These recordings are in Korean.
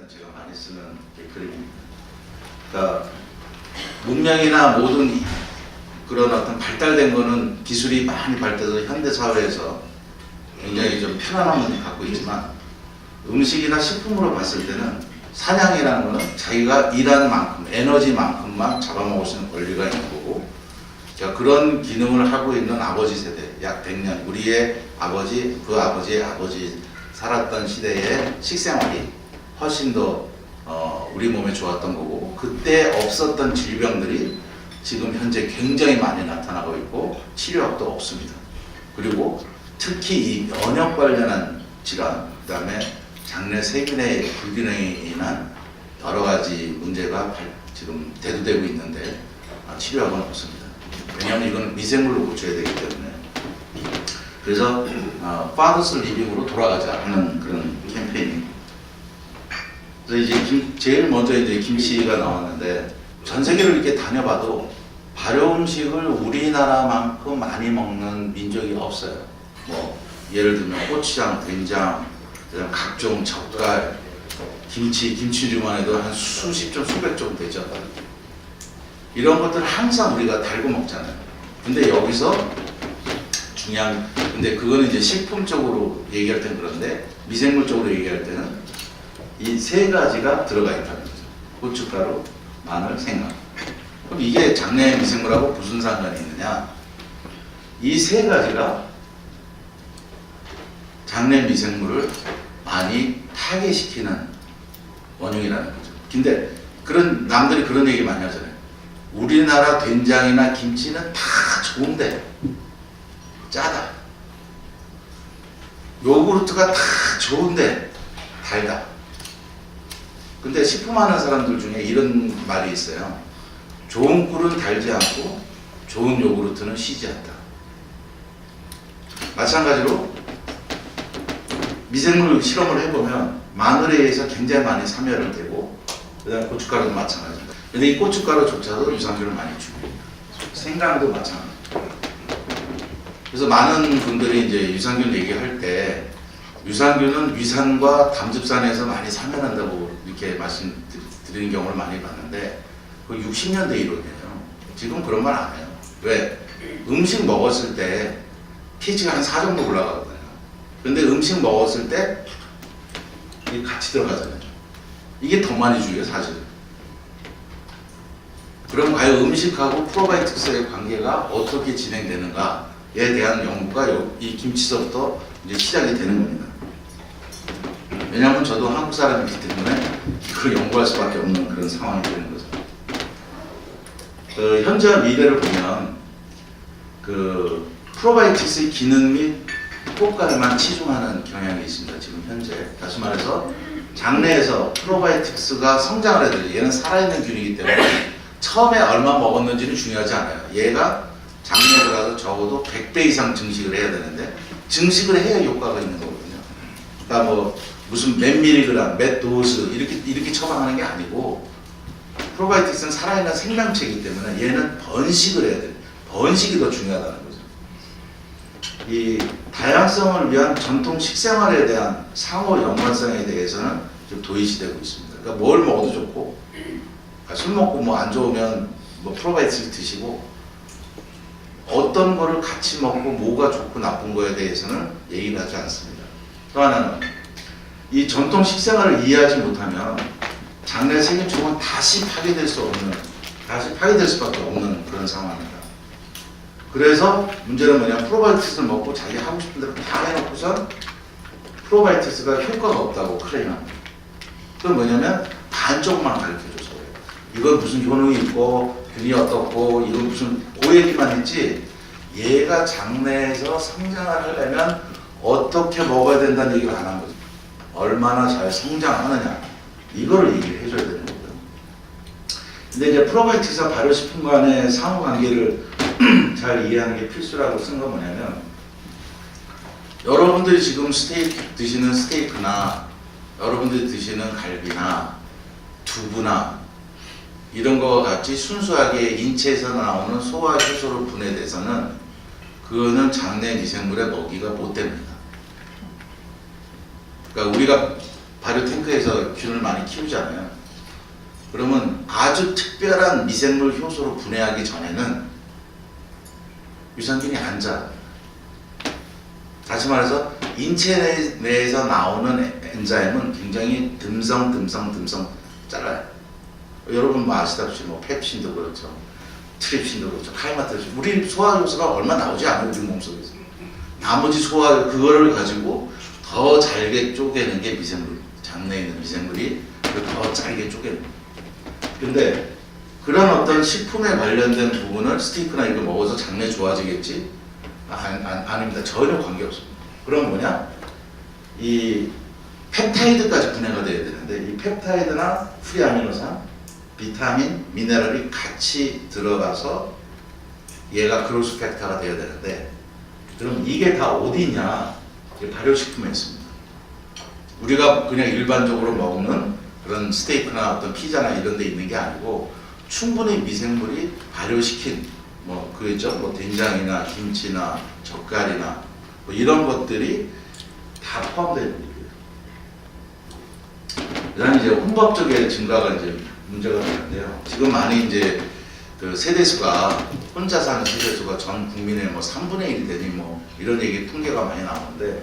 제가 많이 쓰는 그림입니다. 그러니까 문명이나 모든 그런 어떤 발달된 거는 기술이 많이 발달해서 현대 사회에서 굉장히 좀 편안함을 갖고 있지만 음식이나 식품으로 봤을 때는 사냥이라는 거는 자기가 일하는 만큼 에너지만큼만 잡아먹을 수 있는 권리가 있는 거고, 자, 그런 기능을 하고 있는 아버지 세대 약 100년 우리의 아버지 그 아버지의 아버지 살았던 시대의 식생활이 훨씬 더 우리 몸에 좋았던 거고, 그때 없었던 질병들이 지금 현재 굉장히 많이 나타나고 있고 치료약도 없습니다. 그리고 특히 이 면역 관련한 질환, 그 다음에 장내 세균의 불균형에 인한 여러 가지 문제가 지금 대두되고 있는데 치료약은 없습니다. 왜냐하면 이건 미생물로 고쳐야 되기 때문에. 그래서 파더스 리빙으로 돌아가자 하는 그런 캠페인입니다. 그래서 이제 제일 먼저 이제 김치가 나왔는데, 전 세계를 이렇게 다녀봐도 발효 음식을 우리나라만큼 많이 먹는 민족이 없어요. 뭐 예를 들면 고추장, 된장, 각종 젓갈, 김치류만 해도 한 수십 종, 수백 종 되죠. 이런 것들을 항상 우리가 달고 먹잖아요. 근데 여기서 중요한, 근데 그거는 이제 식품적으로 얘기할 때는 그런데 미생물적으로 얘기할 때는 이 세 가지가 들어가 있다는 거죠. 고춧가루, 마늘, 생강. 그럼 이게 장내 미생물하고 무슨 상관이 있느냐? 이 세 가지가 장내 미생물을 많이 타개시키는 원흉이라는 거죠. 근데 그런 남들이 그런 얘기 많이 하잖아요. 우리나라 된장이나 김치는 다 좋은데 짜다. 요구르트가 다 좋은데 달다. 근데 식품하는 사람들 중에 이런 말이 있어요. 좋은 꿀은 달지 않고 좋은 요구르트는 시지 않다. 마찬가지로 미생물 실험을 해보면 마늘에 의해서 굉장히 많이 사멸을 되고, 그 다음에 고춧가루도 마찬가지입니다. 근데 이 고춧가루조차도 유산균을 많이 줍니다. 생강도 마찬가지입니다. 그래서 많은 분들이 이제 유산균 얘기할 때 유산균은 위산과 담즙산에서 많이 사멸한다고 이렇게 말씀드리는 경우를 많이 봤는데, 그 60년대 이론이에요. 지금 그런 말 안 해요. 왜? 음식 먹었을 때 pH가 한 4 정도 올라가거든요. 근데 음식 먹었을 때 이게 같이 들어가잖아요. 이게 더 많이 주요, 사실. 그럼 과연 음식하고 프로바이오틱스의 관계가 어떻게 진행되는가에 대한 연구가 이 김치서부터 이제 시작이 되는 겁니다. 왜냐하면 저도 한국 사람이기 때문에 그걸 연구할 수밖에 없는 그런 상황이 되는 거죠. 현재와 미래를 보면 그 프로바이오틱스의 기능 및 효과에만 치중하는 경향이 있습니다. 지금 현재. 다시 말해서 장내에서 프로바이오틱스가 성장을 해야 돼요. 얘는 살아있는 균이기 때문에 처음에 얼마 먹었는지는 중요하지 않아요. 얘가 장내에 들어가서 적어도 100배 이상 증식을 해야 되는데, 증식을 해야 효과가 있는 거거든요. 그러니까 뭐 무슨 몇 밀리그램, 몇 도스 이렇게 처방하는 게 아니고, 프로바이오틱스는 살아있는 생명체이기 때문에 얘는 번식을 해야 돼요. 번식이 더 중요하다는 거죠. 이 다양성을 위한 전통 식생활에 대한 상호 연관성에 대해서는 좀 도입되고 있습니다. 그러니까 뭘 먹어도 좋고, 그러니까 술 먹고 뭐 안 좋으면 뭐 프로바이오틱스 드시고, 어떤 거를 같이 먹고 뭐가 좋고 나쁜 거에 대해서는 얘기를 하지 않습니다. 또 하나는 이 전통 식생활을 이해하지 못하면 장내 세균총은 다시 파괴될 수밖에 없는 그런 상황입니다. 그래서 문제는 뭐냐, 프로바이오틱스를 먹고 자기 하고 싶은 대로 다 해놓고선 프로바이오틱스가 효과가 없다고 클레임합니다. 그건 뭐냐면 반쪽만 가르쳐줘서 그래요. 이건 무슨 효능이 있고 균이 어떻고 이건 무슨 그 얘기만 했지, 얘가 장내에서 성장을 하려면 어떻게 먹어야 된다는 얘기를 안 한 거죠. 얼마나 잘 성장하느냐, 이거를 얘기를 해줘야 되는 거고요. 근데 이제 프로바이오틱스와 발효식품 간의 상호관계를 잘 이해하는 게 필수라고 쓴 건 뭐냐면, 여러분들이 지금 드시는 스테이크나 여러분들이 드시는 갈비나 두부나 이런 거와 같이 순수하게 인체에서 나오는 소화 효소로 분해돼서는 그거는 장내 미생물의 먹이가 못 됩니다. 그러니까 우리가 발효 탱크에서 균을 많이 키우잖아요. 그러면 아주 특별한 미생물 효소로 분해하기 전에는 유산균이 안 자. 다시 말해서 인체 내에서 나오는 엔자임은 굉장히 듬성 잘라요. 여러분 뭐 아시다시피 뭐 펩신도 그렇죠, 트립신도 그렇죠, 칼마트도 그렇죠. 우리 소화 효소가 얼마 나오지 않아요, 우리 몸속에서. 나머지 소화 그거를 가지고 더 잘게 쪼개는 게 미생물, 장내에 있는 미생물이 더 잘게 쪼개는 거예요. 근데 그런 어떤 식품에 관련된 부분을 스테이크나 이거 먹어서 장내 좋아지겠지? 아닙니다. 전혀 관계없습니다. 그럼 뭐냐? 이 펩타이드까지 분해가 돼야 되는데 이 펩타이드나 프리아미노산, 비타민, 미네랄이 같이 들어가서 얘가 그로스 팩터가 돼야 되는데 그럼 이게 다 어디 있냐? 발효식품에 있습니다. 우리가 그냥 일반적으로 먹는 그런 스테이크나 어떤 피자나 이런 데 있는 게 아니고 충분히 미생물이 발효시킨 뭐 그죠? 뭐 된장이나 김치나 젓갈이나 뭐 이런 것들이 다 포함되어 있는 거예요. 그다음에 이제 혼밥적의 증가가 이제 문제가 되는데요. 지금 많이 이제 그 세대수가 혼자 사는 세대수가 전 국민의 뭐 3분의 1이 되니 뭐 이런 얘기 통계가 많이 나오는데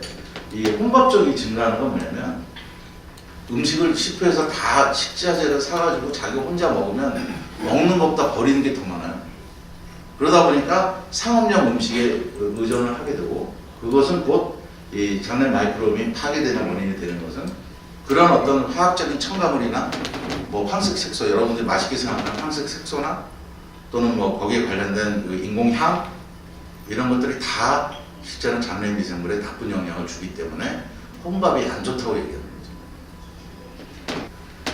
이 혼밥적이 증가하는 건 뭐냐면 음식을 식표에서 다 식자재를 사가지고 자기 혼자 먹으면 먹는 것보다 버리는 게 더 많아요. 그러다 보니까 상업용 음식에 의존을 하게 되고 그것은 곧 이 장내 마이크로비움이 파괴되는 원인이 되는 것은 그런 어떤 화학적인 첨가물이나 뭐 황색 색소, 여러분들이 맛있게 생각하는 황색 색소나 또는 뭐 거기에 관련된 그 인공향 이런 것들이 다 실제는 장내 미생물에 나쁜 영향을 주기 때문에 혼밥이 안 좋다고 얘기합니다.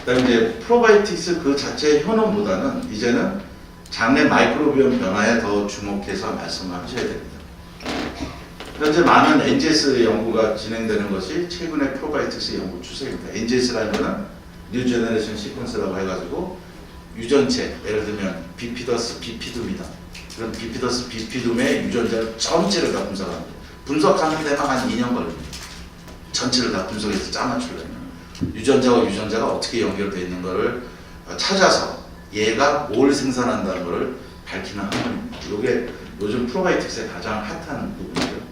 그다음에 이제 프로바이오틱스 그 자체의 효능보다는 이제는 장내 마이크로비움 변화에 더 주목해서 말씀을 하셔야 됩니다. 현재 많은 NGS 연구가 진행되는 것이 최근의 프로바이오틱스 연구 추세입니다. NGS라는 것은 뉴 제너레이션 시퀀스라고 해가지고 유전체, 예를 들면 비피더스 비피둠이다. 그런 비피더스 비피둠의 유전자 전체를 다 분석합니다. 분석하는 데만 한 2년 걸립니다. 전체를 다 분석해서 짜맞추려면 유전자와 유전자가 어떻게 연결되어 있는 것을 찾아서 얘가 뭘 생산한다는 것을 밝히는 학문입니다. 이게 요즘 프로바이오틱스의 가장 핫한 부분이죠.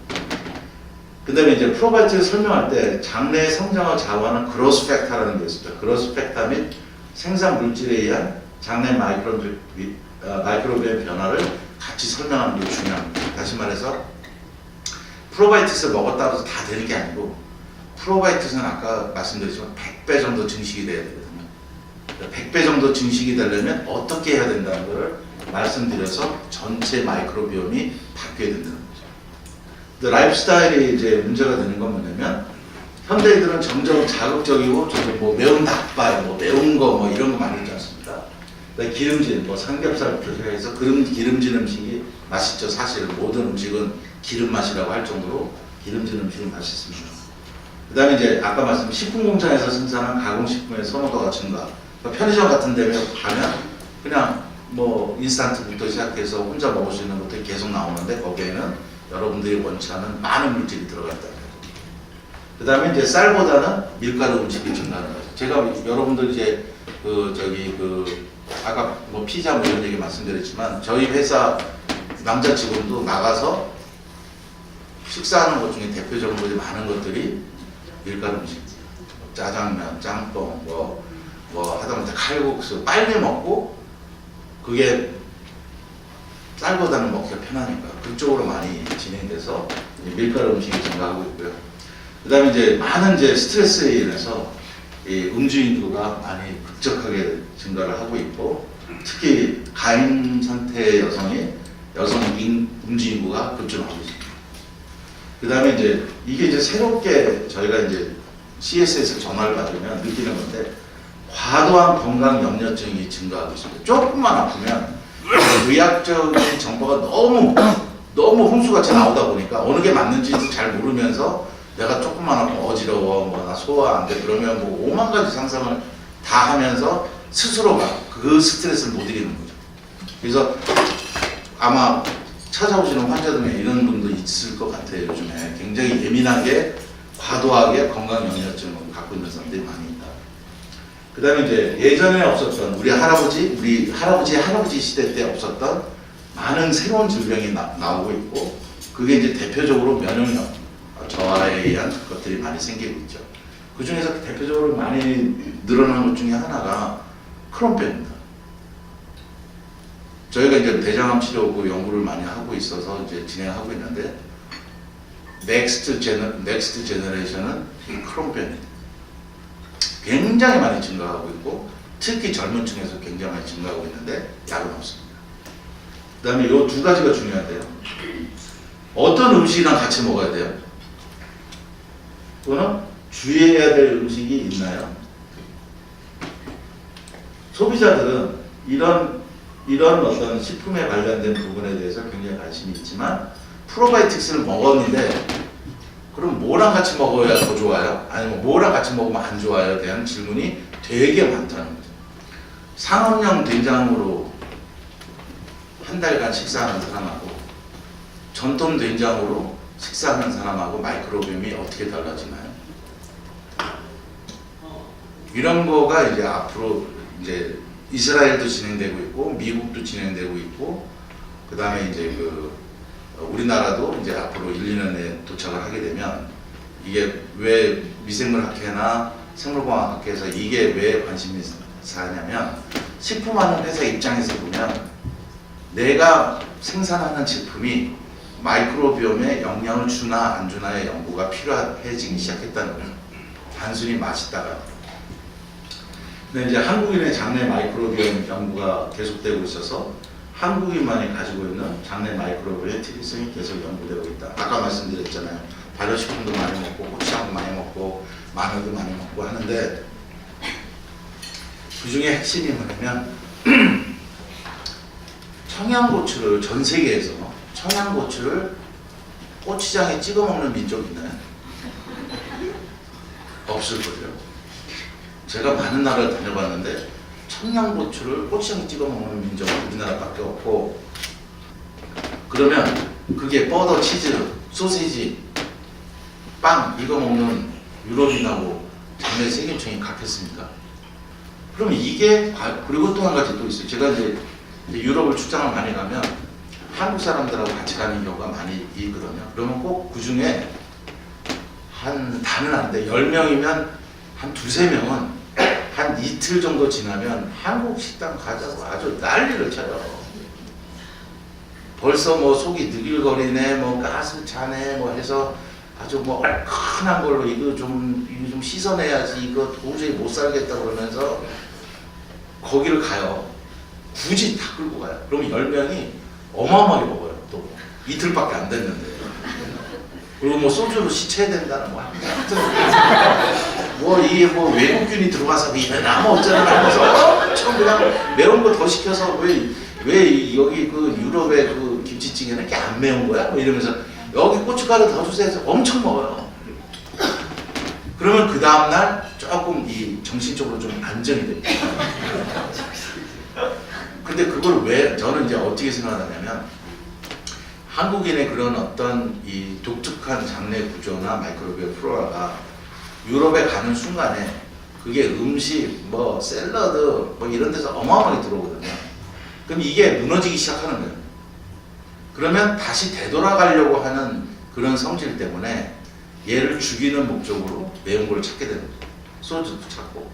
그 다음에 이제 프로바이오틱스 설명할 때 장내 성장을 좌우하는 그로스 팩터라는 게 있습니다. 그로스 팩터 및 생산 물질에 의한 장내 마이크로비움 변화를 같이 설명하는 게 중요합니다. 다시 말해서 프로바이오틱스를 먹었다고 해서 다 되는 게 아니고 프로바이오틱스는 아까 말씀드렸지만 100배 정도 증식이 돼야 되거든요. 100배 정도 증식이 되려면 어떻게 해야 된다는 것을 말씀드려서 전체 마이크로비움이 바뀌어야 된다는 거죠. 근데 라이프 스타일이 이제 문제가 되는 건 뭐냐면 현대인들은 점점 자극적이고 좀 뭐 매운 닭발, 뭐 매운 거 뭐 이런 거 만들지 않습니까? 기름진 뭐 삼겹살부터 시작해서 기름진 음식이 맛있죠. 사실 모든 음식은 기름 맛이라고 할 정도로 기름진 음식이 맛있습니다. 그 다음에 이제 아까 말씀 식품공장에서 생산한 가공식품의 선호도가 증가. 그러니까 편의점 같은 데 가면 그냥 뭐 인스턴트부터 시작해서 혼자 먹을 수 있는 것들이 계속 나오는데 거기에는 여러분들이 원치 않은 많은 물질이 들어가 있다는 거죠. 그 다음에 이제 쌀보다는 밀가루 음식이 증가하는 거죠. 제가 여러분들 이제 아까 뭐 피자 뭐 이런 얘기 말씀드렸지만 저희 회사 남자 직원도 나가서 식사하는 것 중에 대표적으로 많은 것들이 밀가루 음식, 짜장면, 짬뽕, 뭐 하다못해 칼국수 빨리 먹고 그게 쌀보다는 먹기가 편하니까 그쪽으로 많이 진행돼서 밀가루 음식이 증가하고 있고요. 그 다음에 이제 많은 이제 스트레스에 인해서 이 음주 인구가 많이 급격하게 증가를 하고 있고 특히 가임 상태의 여성 음주 인구가 급증하고 있습니다. 그 다음에 이제 이게 이제 새롭게 저희가 이제 CS에서 전화를 받으면 느끼는 건데 과도한 건강 염려증이 증가하고 있습니다. 조금만 아프면 의학적인 정보가 너무 홍수같이 나오다 보니까 어느 게 맞는지도 잘 모르면서 내가 조금만 아프면 어지러워, 뭐 나 소화 안 돼, 그러면 뭐 5만 가지 상상을 다 하면서 스스로가 그 스트레스를 못 이기는 거죠. 그래서 아마 찾아오시는 환자들 중에 이런 분도 있을 것 같아요. 요즘에 굉장히 예민하게 과도하게 건강 염려증을 갖고 있는 사람들이 많이 그다음에 이제 예전에 없었던 우리 할아버지 시대 때 없었던 많은 새로운 질병이 나오고 있고, 그게 이제 대표적으로 면역력 저하에 의한 것들이 많이 생기고 있죠. 그 중에서 대표적으로 많이 늘어난 것 중에 하나가 크론병입니다. 저희가 이제 대장암 치료고 연구를 많이 하고 있어서 이제 진행하고 있는데, 넥스트 제너레이션은 크론병입니다. 굉장히 많이 증가하고 있고, 특히 젊은 층에서 굉장히 많이 증가하고 있는데 약은 없습니다. 그 다음에 이 두 가지가 중요한데요. 어떤 음식이랑 같이 먹어야 돼요? 또는 주의해야 될 음식이 있나요? 소비자들은 이런 어떤 식품에 관련된 부분에 대해서 굉장히 관심이 있지만, 프로바이오틱스를 먹었는데 그럼 뭐랑 같이 먹어야 더 좋아요? 아니면 뭐랑 같이 먹으면 안 좋아요? 대한 질문이 되게 많다는 거죠. 상업용 된장으로 한 달간 식사하는 사람하고 전통 된장으로 식사하는 사람하고 마이크로비옴이 어떻게 달라지나요? 이런 거가 이제 앞으로 이제 이스라엘도 진행되고 있고, 미국도 진행되고 있고, 그 다음에 이제 우리나라도 이제 앞으로 1, 2년 내에 도착을 하게 되면, 이게 왜 미생물학회나 생물공학학회에서 이게 왜 관심이 사냐면, 식품하는 회사 입장에서 보면 내가 생산하는 제품이 마이크로비옴에 영향을 주나 안 주나의 연구가 필요해지기 시작했다는 거예요. 단순히 맛있다가. 근데 이제 한국인의 장내 마이크로비옴 연구가 계속되고 있어서 한국인만이 가지고 있는 장내 마이크로비옴의 특이성이 계속 연구되고 있다. 아까 말씀드렸잖아요. 발효식품도 많이 먹고, 고추장도 많이 먹고, 마늘도 많이 먹고 하는데, 그 중에 핵심이 뭐냐면 청양고추를, 전 세계에서 청양고추를 고추장에 찍어 먹는 민족 있나요? 없을 거예요. 제가 많은 나라를 다녀봤는데 청양고추를 고추장에 찍어 먹는 민족은 우리나라밖에 없고, 그러면 그게 버터, 치즈, 소시지, 빵 이거 먹는 유럽인하고 장내 세균층이 같겠습니까? 그럼 이게, 그리고 또 한 가지 또 있어요. 제가 이제 유럽을 출장을 많이 가면 한국 사람들하고 같이 가는 경우가 많이 있거든요. 그러면 꼭 그 중에 다는 안 돼. 10명이면 한 두세 명은 한 이틀 정도 지나면 한국 식당 가자고 아주 난리를 쳐요. 벌써 뭐 속이 느글거리네, 뭐 가스 차네, 뭐 해서 아주 뭐 얼큰한 걸로 이거 좀 씻어내야지, 이거 도저히 못 살겠다 그러면서 거기를 가요. 굳이 다 끌고 가요. 그러면 10명이 어마어마하게 먹어요. 또 이틀밖에 안 됐는데. 그리고 뭐 소주로 시쳐야 된다는 뭐 하여튼 뭐 이게 뭐 외국균이 들어가서 이래나 뭐 어쩌나 하면서 엄청 그냥 매운 거 더 시켜서 왜 여기 그 유럽의 그 김치찌개는 이렇게 안 매운 거야? 뭐 이러면서 여기 고춧가루 더 주세요 해서 엄청 먹어요. 그러면 그 다음날 조금 이 정신적으로 좀 안정이 됩니다. 근데 그걸 왜 저는 이제 어떻게 생각하냐면, 한국인의 그런 어떤 이 독특한 장내 구조나 마이크로비옴 플로라가 유럽에 가는 순간에 그게 음식, 뭐 샐러드 뭐 이런 데서 어마어마하게 들어오거든요. 그럼 이게 무너지기 시작하는 거예요. 그러면 다시 되돌아가려고 하는 그런 성질 때문에 얘를 죽이는 목적으로 매운 걸 찾게 되는 거예요. 소주도 찾고.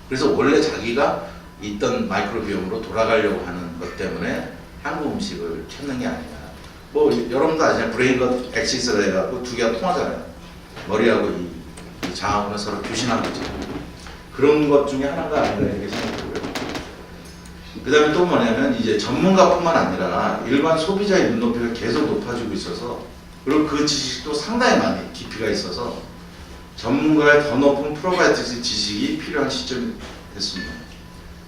그래서 원래 자기가 있던 마이크로비옴으로 돌아가려고 하는 것 때문에 한국 음식을 찾는 게 아니냐. 뭐 여러분도 아시잖아요. 브레인과 엑시스라 해갖고 두 개가 통하잖아요. 머리하고 이 장하고는 서로 교신한 거죠. 그런 것 중에 하나가 아닌가 이렇게 생각하고요. 그 다음에 또 뭐냐면, 이제 전문가뿐만 아니라 일반 소비자의 눈높이가 계속 높아지고 있어서, 그리고 그 지식도 상당히 많이 깊이가 있어서 전문가의 더 높은 프로바이오틱스 지식이 필요한 시점이 됐습니다.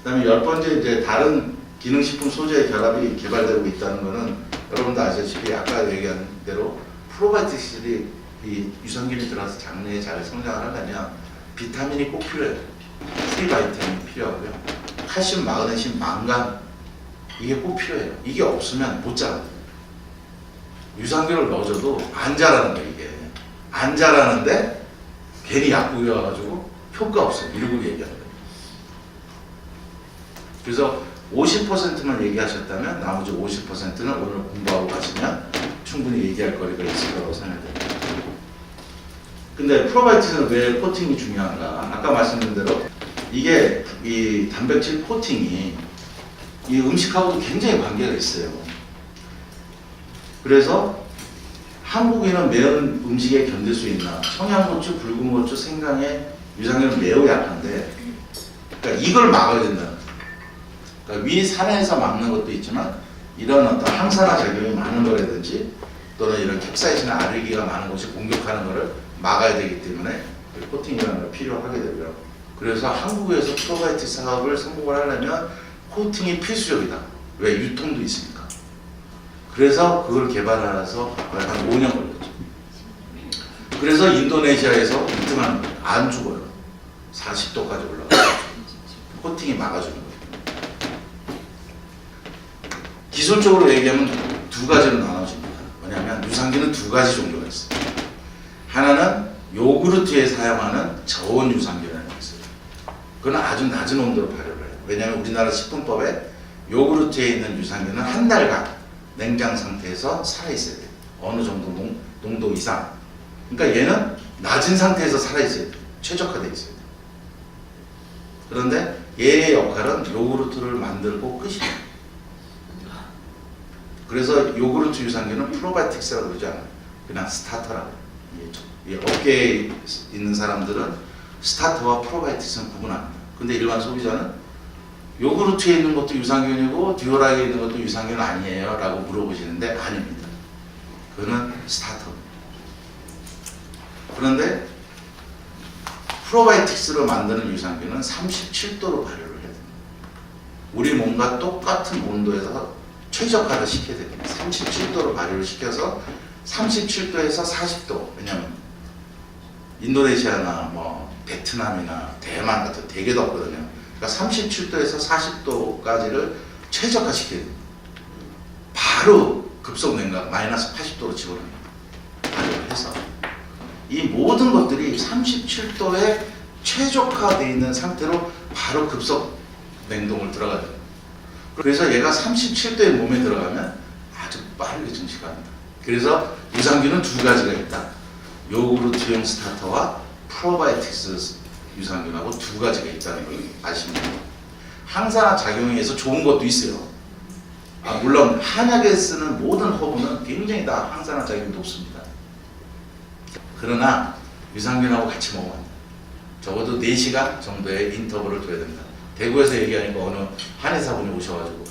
그 다음에 10번째, 이제 다른 기능식품 소재의 결합이 개발되고 있다는 것은 여러분도 아시다시피 아까 얘기한 대로 프로바이오틱스들이 이 유산균이 들어가서 장내에 잘 성장하려면 비타민이 꼭 필요해요. 프리바이타민이 필요하고요. 칼슘, 마그네슘, 망간 이게 꼭 필요해요. 이게 없으면 못 자라요. 유산균을 넣어줘도 안 자라는 거예요. 이게 안 자라는데 괜히 약국에 와가지고 효과 없어요. 이러고 얘기하는 거예요. 그래서 50%만 얘기하셨다면 나머지 50%는 오늘 공부하고 가시면 충분히 얘기할 거리가 있을 거라고 생각됩니다. 근데 프로바이오틱스는 왜 코팅이 중요한가? 아까 말씀드린 대로 이게 이 단백질 코팅이 이 음식하고도 굉장히 관계가 있어요. 그래서 한국인은 매운 음식에 견딜 수 있나? 청양고추, 붉은 고추, 생강에 유산균은 매우 약한데, 그러니까 이걸 막아야 된다. 그러니까 위 산에서 막는 것도 있지만 이런 어떤 항산화 작용이 많은 거라든지 또는 이런 캡사이신이나 알레르기가 많은 것이 공격하는 것을 막아야 되기 때문에 코팅이라는 걸 필요하게 되고요. 그래서 한국에서 프로바이오틱스 사업을 성공을 하려면 코팅이 필수적이다. 왜? 유통도 있으니까. 그래서 그걸 개발하면서 한 5년 걸렸죠. 그래서 인도네시아에서 1등하는 거예요. 안 죽어요. 40도까지 올라가요. 코팅이 막아주는 거예요. 기술적으로 얘기하면 두 가지로 나눠집니다. 뭐냐면 유산균은 두 가지 종류가 있어요. 하나는 요구르트에 사용하는 저온 유산균이라는 게 있어요. 그건 아주 낮은 온도로 발효를 해요. 왜냐하면 우리나라 식품법에 요구르트에 있는 유산균은 한 달간 냉장 상태에서 살아있어야 돼요. 어느 정도 농도 이상. 그러니까 얘는 낮은 상태에서 살아있어야 돼요. 최적화되어 있어야 돼요. 그런데 얘의 역할은 요구르트를 만들고 끝이에요. 그래서 요구르트 유산균은 프로바이오틱스라고 그러지 않아요. 그냥 스타터라고. 이 업계에 있는 사람들은 스타터와 프로바이오틱스는 구분합니다. 근데 일반 소비자는 요구르트에 있는 것도 유산균이고 듀오락에 있는 것도 유산균 아니에요? 라고 물어보시는데 아닙니다. 그거는 스타터입니다. 그런데 프로바이오틱스로 만드는 유산균은 37도로 발효를 해야 됩니다. 우리 몸과 똑같은 온도에서 최적화를 시켜야 됩니다. 37도로 발효를 시켜서 37도에서 40도. 왜냐면 인도네시아나 뭐 베트남이나 대만 같은 되게 덥거든요. 그러니까 37도에서 40도까지를 최적화 시켜야 됩니다. 바로 급속 냉각 마이너스 80도로 집어넣습니다. 발효를 해서 이 모든 것들이 37도에 최적화되어 있는 상태로 바로 급속 냉동을 들어가야 됩니다. 그래서 얘가 37도의 몸에 들어가면 아주 빠르게 증식합니다. 그래서 유산균은 두 가지가 있다. 요구르트용 스타터와 프로바이오틱스 유산균하고 두 가지가 있다는 걸 아시면 됩니다. 항산화 작용에 의해서 좋은 것도 있어요. 물론 한약에 쓰는 모든 허브는 굉장히 다 항산화 작용이 높습니다. 그러나 유산균하고 같이 먹으면 안 돼요. 적어도 4시간 정도의 인터벌을 둬야 됩니다. 대구에서 얘기하니까 어느 한의사분이 오셔가지고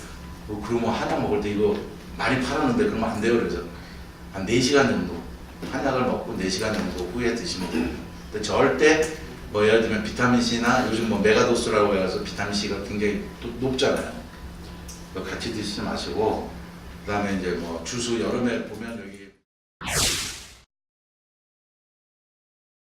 그러면 한약 먹을 때 이거 많이 팔았는데 그러면 안 돼요. 그래서 한 4시간 정도 한약을 먹고 4시간 정도 후에 드시면 됩니다. 근데 절대 뭐 예를 들면 비타민C나 요즘 뭐 메가도스라고 해서 비타민C가 굉장히 높잖아요. 같이 드시지 마시고 그 다음에 이제 뭐 주스 여름에 보면 여기